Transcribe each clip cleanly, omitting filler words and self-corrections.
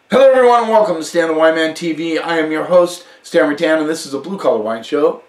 Hello everyone and welcome to Stan the Wine Man TV. I am your host, Stan Rattan, and this is a blue collar wine show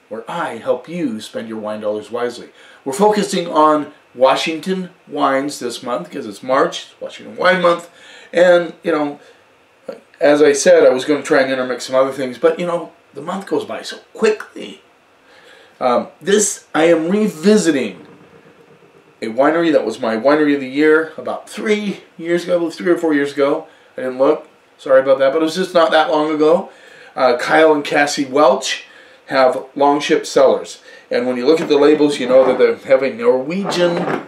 where I help you spend your wine dollars wisely. We're focusing on Washington wines this month because it's March, it's Washington Wine Month, and as I said, I was going to try and intermix some other things, but the month goes by so quickly. I am revisiting a winery that was my Winery of the Year about 3 years ago, 3 or 4 years ago. I didn't look. Sorry about that, but it was just not that long ago. Kyle and Cassie Welch have Longship Cellars. And when you look at the labels, you know that they have a Norwegian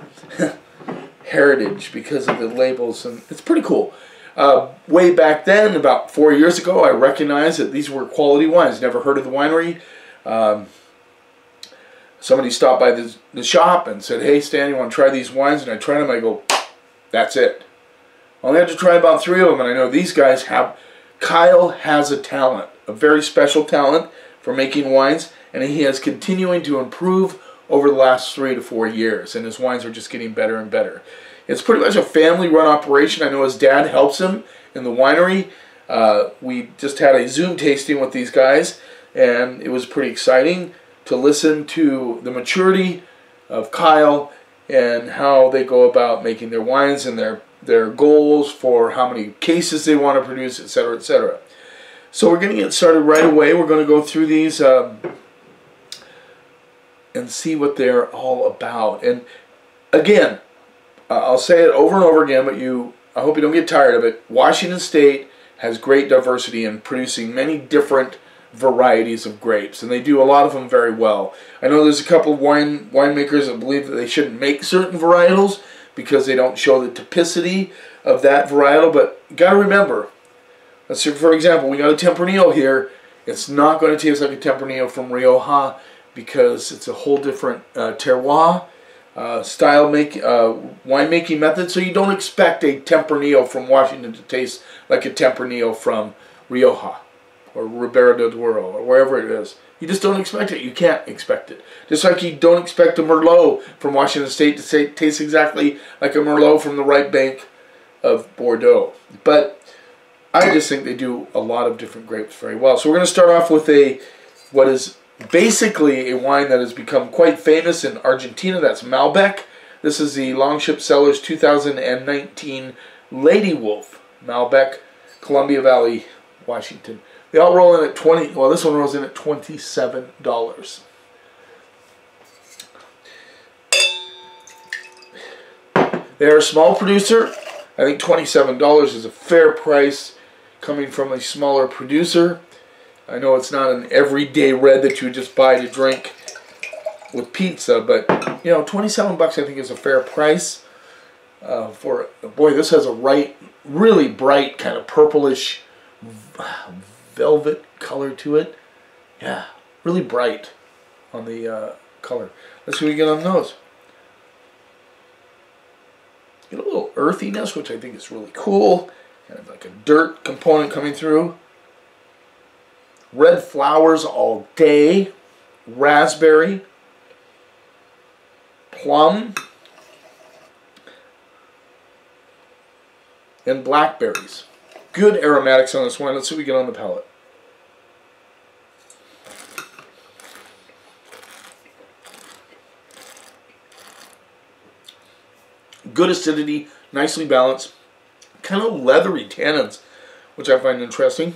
heritage because of the labels. And it's pretty cool. Way back then, about 4 years ago, I recognized that these were quality wines. Never heard of the winery. Somebody stopped by the shop and said, "Hey, Stan, you want to try these wines?" And I tried them. I go, "That's it." I only had to try about 3 of them, and I know these guys have. Kyle has a talent, a very special talent for making wines, and he is continuing to improve over the last 3 to 4 years, and his wines are just getting better and better. It's pretty much a family-run operation. I know his dad helps him in the winery. We just had a Zoom tasting with these guys, and it was pretty exciting to listen to the maturity of Kyle and how they go about making their wines and their goals for how many cases they want to produce, etc., etc. So we're going to get started right away. We're going to go through these and see what they're all about. And again, I'll say it over and over again, but I hope you don't get tired of it. Washington State has great diversity in producing many different varieties of grapes, and they do a lot of them very well. I know there's a couple of winemakers that believe that they shouldn't make certain varietals because they don't show the typicity of that varietal, but you got to remember, let's say, for example, we got a Tempranillo here. It's not going to taste like a Tempranillo from Rioja because it's a whole different terroir style winemaking method, so you don't expect a Tempranillo from Washington to taste like a Tempranillo from Rioja or Ribera del Duero or wherever it is. You just don't expect it. You can't expect it. Just like you don't expect a Merlot from Washington State to taste exactly like a Merlot from the right bank of Bordeaux. But I just think they do a lot of different grapes very well. So we're going to start off with what is basically a wine that has become quite famous in Argentina. That's Malbec. This is the Longship Cellars 2019 Lady Wolf Malbec, Columbia Valley, Washington. They all roll in at well, this one rolls in at $27. They're a small producer. I think $27 is a fair price coming from a smaller producer. I know it's not an everyday red that you would just buy to drink with pizza, but $27 I think is a fair price for. Boy, this has a really bright kind of purplish velvet color to it. Yeah, really bright on the color. Let's see what we get on the nose. Get a little earthiness, which I think is really cool. Kind of like a dirt component coming through. Red flowers all day. Raspberry. Plum. And blackberries. Good aromatics on this wine. Let's see what we get on the palate. Good acidity, nicely balanced, kind of leathery tannins, which I find interesting.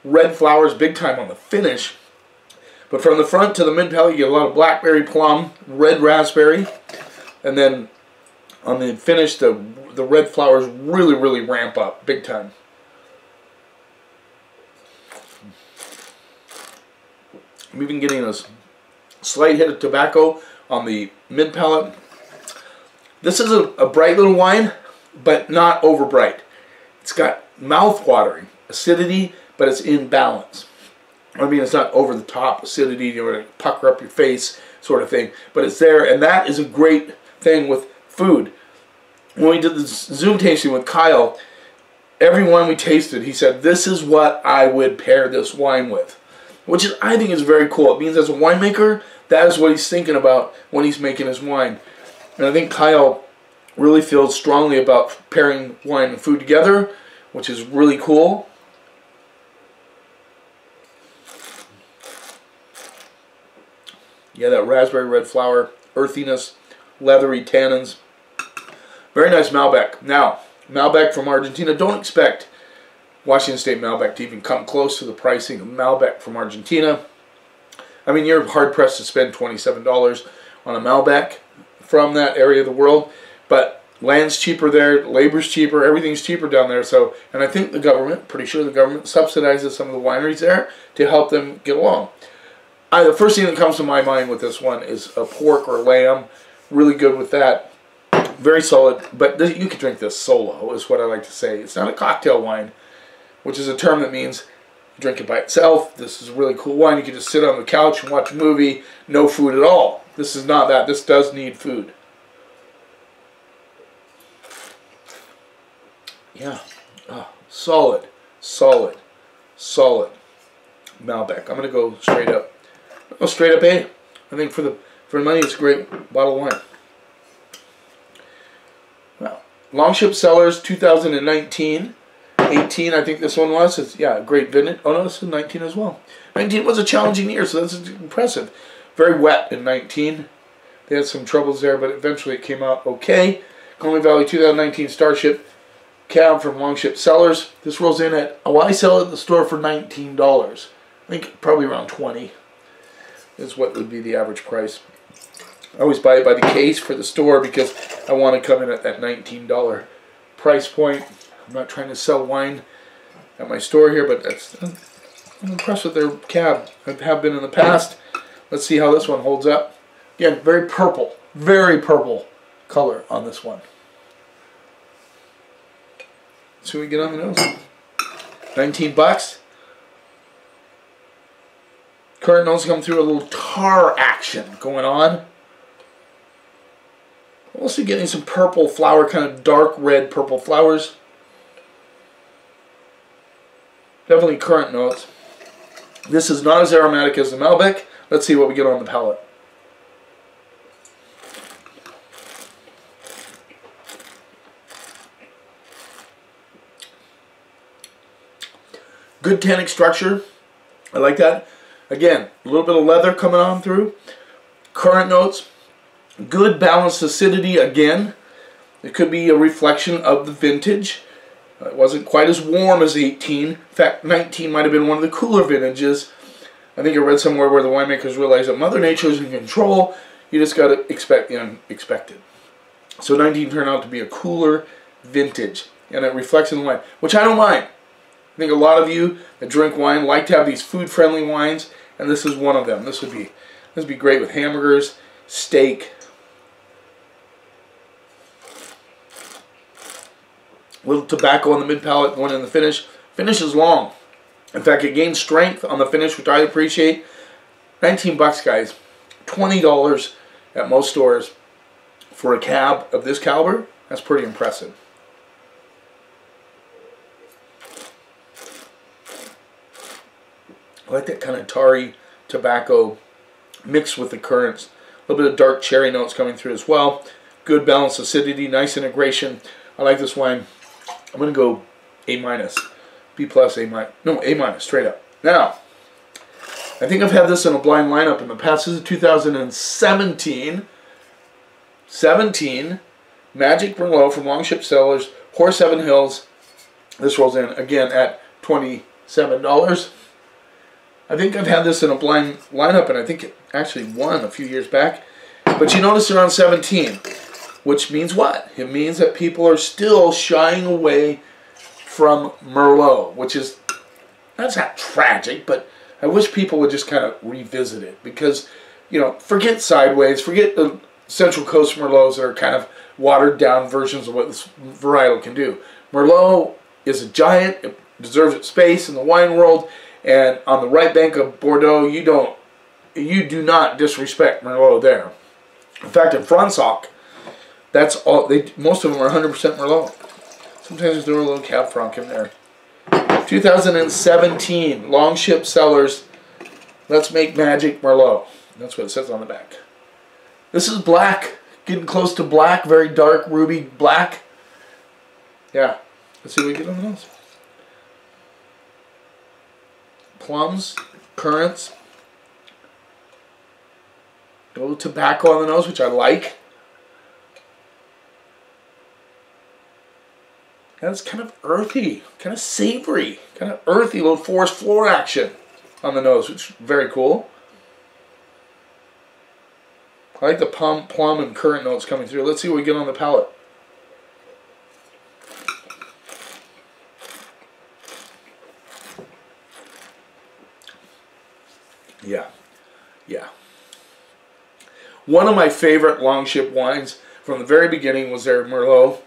Red flowers, big time on the finish. But from the front to the mid palate, you get a lot of blackberry, plum, red raspberry, and then on the finish, the red flowers really, really ramp up, big time. I'm even getting a slight hit of tobacco on the mid palate. This is a bright little wine, but not over bright. It's got mouth-watering acidity, but it's in balance. I mean, it's not over the top acidity, you're going to pucker up your face sort of thing, but it's there, and that is a great thing with food. When we did the Zoom tasting with Kyle, every wine we tasted, he said, "This is what I would pair this wine with," which I think is very cool. It means as a winemaker, that is what he's thinking about when he's making his wine. And I think Kyle really feels strongly about pairing wine and food together which is really cool. Yeah, that raspberry red flower, earthiness, leathery tannins. Very nice Malbec. Now, Malbec from Argentina. Don't expect Washington State Malbec to even come close to the pricing of Malbec from Argentina. I mean, you're hard-pressed to spend $27 on a Malbec from that area of the world, but land's cheaper there, labor's cheaper, everything's cheaper down there. So, and I think the government, pretty sure the government subsidizes some of the wineries there to help them get along. The first thing that comes to my mind with this one is a pork or lamb. Really good with that. Very solid, but you can drink this solo, is what I like to say. It's not a cocktail wine, which is a term that means you drink it by itself. This is a really cool wine. You can just sit on the couch and watch a movie, no food at all. This is not that. This does need food. Yeah, solid, solid, solid Malbec. I'm gonna go straight up. I'll straight up A. I think for the money, it's a great bottle of wine. Well, Longship Cellars 2019, 18. I think this one was. It's, yeah, great vintage. Oh no, this is 19 as well. 19 was a challenging year, so that's impressive. Very wet in 19. They had some troubles there, but eventually it came out okay. Coney Valley 2019 Starship Cab from Longship Cellars. This rolls in at, oh, I sell it at the store for $19. I think probably around 20 is what would be the average price. I always buy it by the case for the store because I want to come in at that $19 price point. I'm not trying to sell wine at my store here, but I'm impressed with their cab. I have been in the past. Let's see how this one holds up. Again, very purple color on this one. So we get on the nose. 19 bucks. Current notes come through, a little tar action going on. Also getting some purple flower, kind of dark red purple flowers. Definitely current notes. This is not as aromatic as the Malbec. Let's see what we get on the palate. Good tannic structure. I like that. Again, a little bit of leather coming on through. Current notes. Good balanced acidity again. It could be a reflection of the vintage. It wasn't quite as warm as 18. In fact, 19 might have been one of the cooler vintages. I think I read somewhere where the winemakers realized that Mother Nature is in control. You just got to expect the unexpected. So 19 turned out to be a cooler vintage, and it reflects in the wine, which I don't mind. I think a lot of you that drink wine like to have these food-friendly wines, and this is one of them. This would be great with hamburgers, steak. A little tobacco on the mid-palate going in the finish. Finish is long. In fact, it gains strength on the finish, which I appreciate. 19 bucks, guys. $20 at most stores for a cab of this caliber. That's pretty impressive. I like that kind of tarry tobacco mixed with the currants. A little bit of dark cherry notes coming through as well. Good balanced acidity, nice integration. I like this wine. I'm going to go A-, B+, A-, no, A-, straight up. Now, I think I've had this in a blind lineup in the past. This is 2017. 17 Magic Merlot from Longship Cellars, Horse Heaven Hills. This rolls in again at $27. I think I've had this in a blind lineup, and I think it actually won a few years back. But you notice around 17, which means what? It means that people are still shying away from Merlot, which is, that's not tragic, but I wish people would just kind of revisit it. Because, you know, forget Sideways, forget the Central Coast Merlots that are kind of watered down versions of what this varietal can do. Merlot is a giant. It deserves its space in the wine world. And on the right bank of Bordeaux, you do not disrespect Merlot there. In fact, in Fransac, that's all. Most of them are 100% Merlot. Sometimes throw a little Cab Franc in there. 2017 Longship Cellars. Let's make magic Merlot. That's what it says on the back. This is black, getting close to black, very dark ruby black. Yeah, let's see what we get on the nose. plums, currants, a little tobacco on the nose, which I like. And it's kind of earthy, kind of savory, kind of earthy, little forest floor action on the nose, which is very cool. I like the plum and currant notes coming through. Let's see what we get on the palate. Yeah. One of my favorite Longship wines from the very beginning was their Merlot.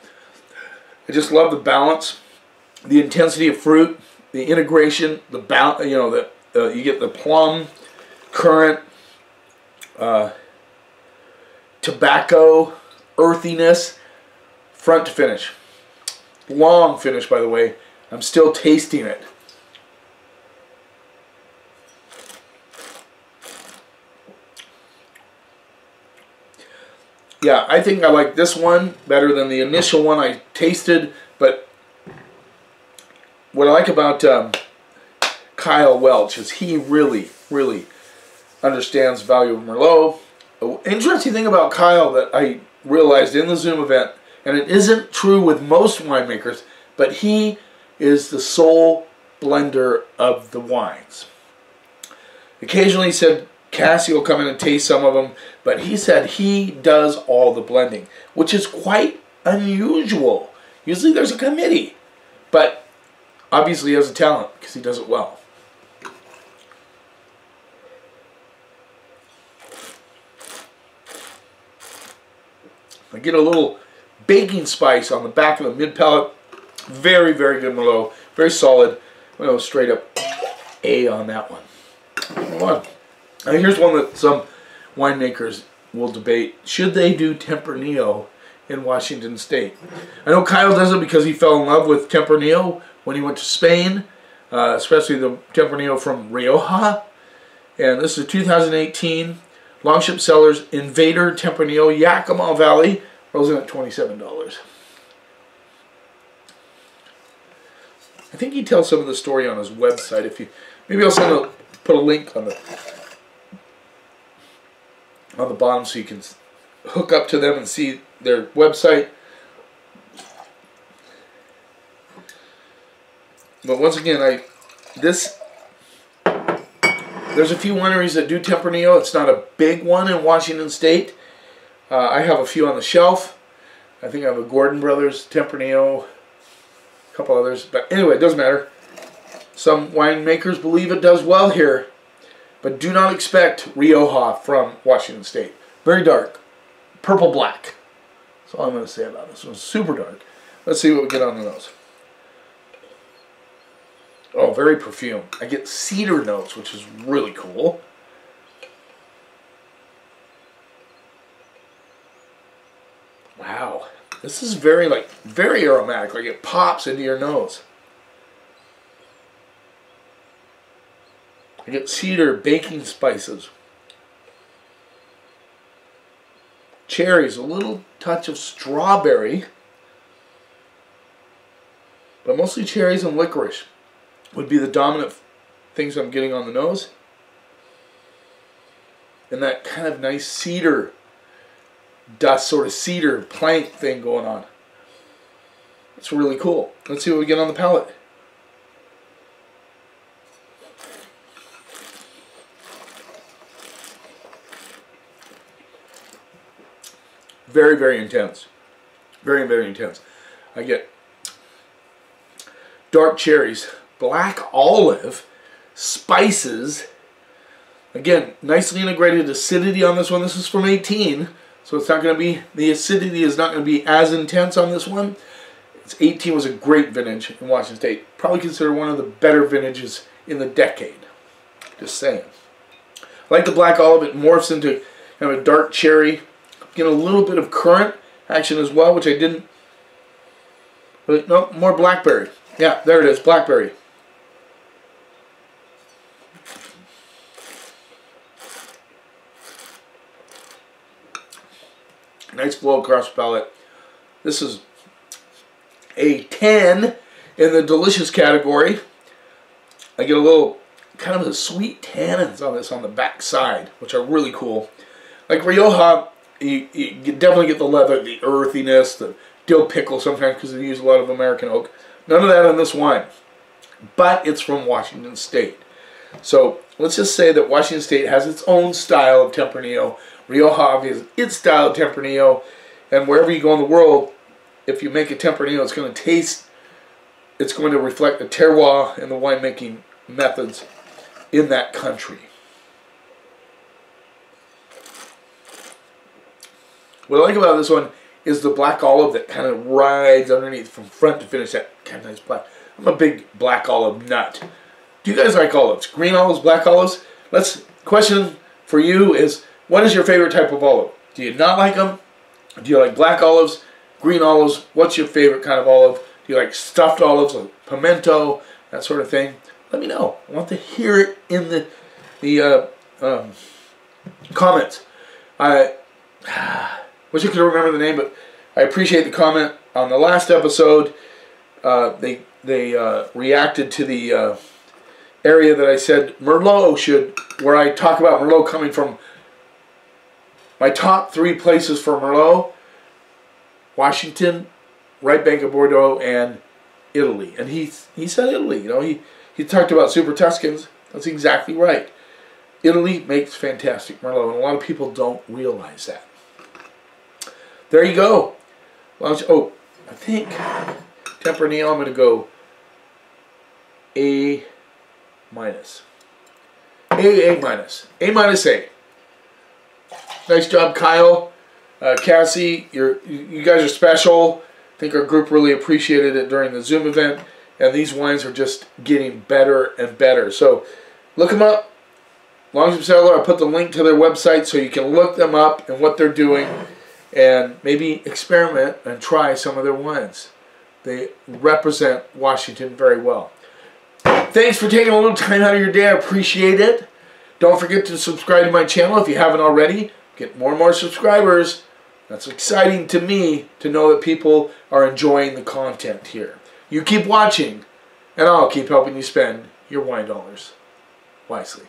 I just love the balance, the intensity of fruit, the integration, the you get the plum, currant, tobacco, earthiness, front to finish. Long finish, by the way. I'm still tasting it. Yeah, I think I like this one better than the initial one I tasted, but what I like about Kyle Welch is he really understands the value of Merlot. An interesting thing about Kyle that I realized in the Zoom event, and it isn't true with most winemakers, but he is the sole blender of the wines. Occasionally he said Cassie will come in and taste some of them, but he said he does all the blending, which is quite unusual. Usually there's a committee, but obviously he has a talent because he does it well. I get a little baking spice on the back of the mid palate. Very good Merlot, very solid. I'm going to go straight up A on that one. Now here's one that some winemakers will debate. Should they do Tempranillo in Washington State? I know Kyle does it because he fell in love with Tempranillo when he went to Spain, especially the Tempranillo from Rioja. And this is 2018 Longship Cellars Invader Tempranillo Yakima Valley. Rolls in at $27. I think he tells some of the story on his website. If you, maybe I'll put a link on the bottom so you can hook up to them and see their website. But once again, there's a few wineries that do Tempranillo. It's not a big one in Washington State. I have a few on the shelf. I think I have a Gordon Brothers Tempranillo, a couple others. But anyway, it doesn't matter. Some winemakers believe it does well here, but do not expect Rioja from Washington State. Very dark. Purple-black. That's all I'm going to say about this one. Super dark. Let's see what we get on the nose. Oh, very perfumed. I get cedar notes, which is really cool. Wow. This is very aromatic. Like it pops into your nose. I get cedar, baking spices, cherries, a little touch of strawberry, but mostly cherries and licorice would be the dominant things I'm getting on the nose. And that kind of nice cedar dust, sort of cedar plank thing going on. It's really cool. Let's see what we get on the palate. Very intense. Very intense. I get dark cherries, black olive, spices. Again, nicely integrated acidity on this one. This is from 18, so it's not going to be, the acidity is not going to be as intense on this one. It's 18 was a great vintage in Washington State. Probably considered one of the better vintages in the decade. Just saying. I like the black olive. It morphs into kind of a dark cherry. Get a little bit of currant action as well, which I didn't. But no, more blackberry. Yeah, there it is, blackberry. Nice flow across the palate. This is a 10 in the delicious category. I get a little kind of the sweet tannins on this on the back side, which are really cool. Like Rioja, you definitely get the leather, the earthiness, the dill pickle sometimes because they use a lot of American oak. None of that in this wine. But it's from Washington State. So let's just say that Washington State has its own style of Tempranillo. Rioja has its style of Tempranillo. And wherever you go in the world, if you make a Tempranillo, it's going to taste, it's going to reflect the terroir and the winemaking methods in that country. What I like about this one is the black olive that kind of rides underneath from front to finish, that kind of nice black. I'm a big black olive nut. Do you guys like olives? Green olives, black olives? Question for you is, what is your favorite type of olive? Do you not like them? Do you like black olives, green olives? What's your favorite kind of olive? Do you like stuffed olives, like pimento, that sort of thing? Let me know. I want to hear it in the comments. I wish I could remember the name, but I appreciate the comment on the last episode. They reacted to the area that I said Merlot should, where I talk about Merlot coming from my top 3 places for Merlot: Washington, right bank of Bordeaux, and Italy. And he said Italy. You know, he talked about Super Tuscans. That's exactly right. Italy makes fantastic Merlot, and a lot of people don't realize that. There you go. Oh, I think Tempranillo, I'm going to go A-. A-. Nice job, Kyle. Cassie, you guys are special. I think our group really appreciated it during the Zoom event. And these wines are just getting better and better. So look them up. Longship Cellars, I'll put the link to their website so you can look them up and what they're doing. And maybe experiment and try some of their wines. They represent Washington very well. Thanks for taking a little time out of your day. I appreciate it. Don't forget to subscribe to my channel if you haven't already. Get more and more subscribers. That's exciting to me to know that people are enjoying the content here. You keep watching, and I'll keep helping you spend your wine dollars wisely.